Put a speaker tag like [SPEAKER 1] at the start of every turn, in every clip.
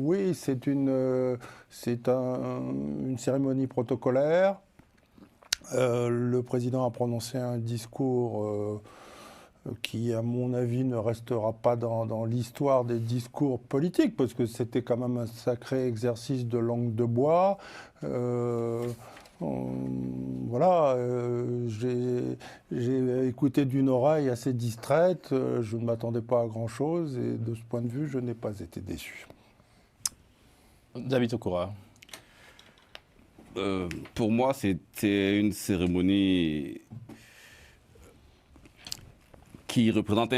[SPEAKER 1] Oui, une cérémonie protocolaire. Le président a prononcé un discours qui, à mon avis, ne restera pas dans l'histoire des discours politiques, parce que c'était quand même un sacré exercice de langue de bois. Voilà, j'ai écouté d'une oreille assez distraite, je ne m'attendais pas à grand-chose, et de ce point de vue, je n'ai pas été déçu.
[SPEAKER 2] David Okura.
[SPEAKER 3] Pour moi, c'était une cérémonie qui représente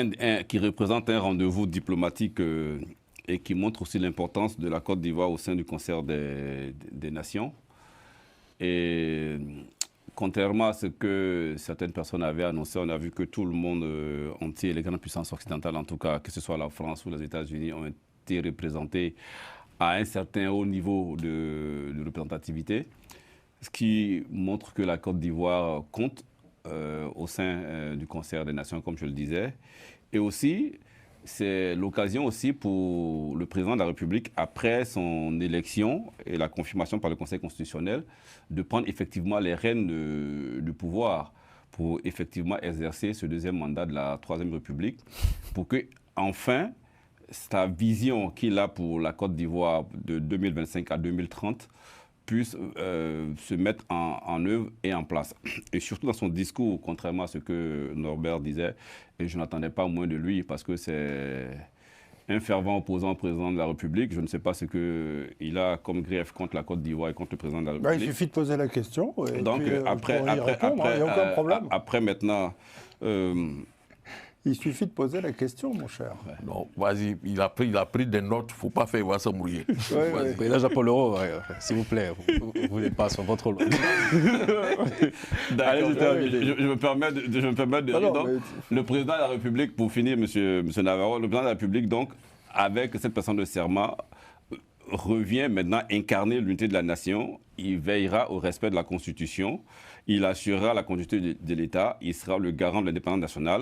[SPEAKER 3] un rendez-vous diplomatique et qui montre aussi l'importance de la Côte d'Ivoire au sein du concert des nations. Et contrairement à ce que certaines personnes avaient annoncé, on a vu que tout le monde entier, les grandes puissances occidentales en tout cas, que ce soit la France ou les États-Unis, ont été représentés à un certain haut niveau de représentativité, ce qui montre que la Côte d'Ivoire compte au sein du concert des nations, comme je le disais. Et aussi, c'est l'occasion aussi pour le président de la République, après son élection et la confirmation par le Conseil constitutionnel, de prendre effectivement les rênes du pouvoir pour effectivement exercer ce deuxième mandat de la Troisième République, pour que, enfin, sa vision qu'il a pour la Côte d'Ivoire de 2025 à 2030 puisse se mettre en œuvre et en place. Et surtout dans son discours, contrairement à ce que Norbert disait, et je n'attendais pas moins de lui parce que c'est un fervent opposant au président de la République. Je ne sais pas ce qu'il a comme grief contre la Côte d'Ivoire et contre le président de la République.
[SPEAKER 1] Il suffit de poser la question. Et
[SPEAKER 3] donc
[SPEAKER 1] puis,
[SPEAKER 3] après,
[SPEAKER 1] il n'y a aucun problème.
[SPEAKER 3] Après maintenant...
[SPEAKER 1] il suffit de poser la question, mon cher.
[SPEAKER 4] Non, vas-y, il a pris des notes, il ne faut pas faire voir ça mouiller.
[SPEAKER 2] Président Jean-Paul Leroux, s'il vous plaît, vous ne voulez pas sur votre langue.
[SPEAKER 3] Je me permets de dire, donc, le président de la République, pour finir, monsieur Navarro, le président de la République, donc, avec cette personne de serment, revient maintenant incarner l'unité de la nation. Il veillera au respect de la Constitution. Il assurera la continuité de l'État. Il sera le garant de l'indépendance nationale.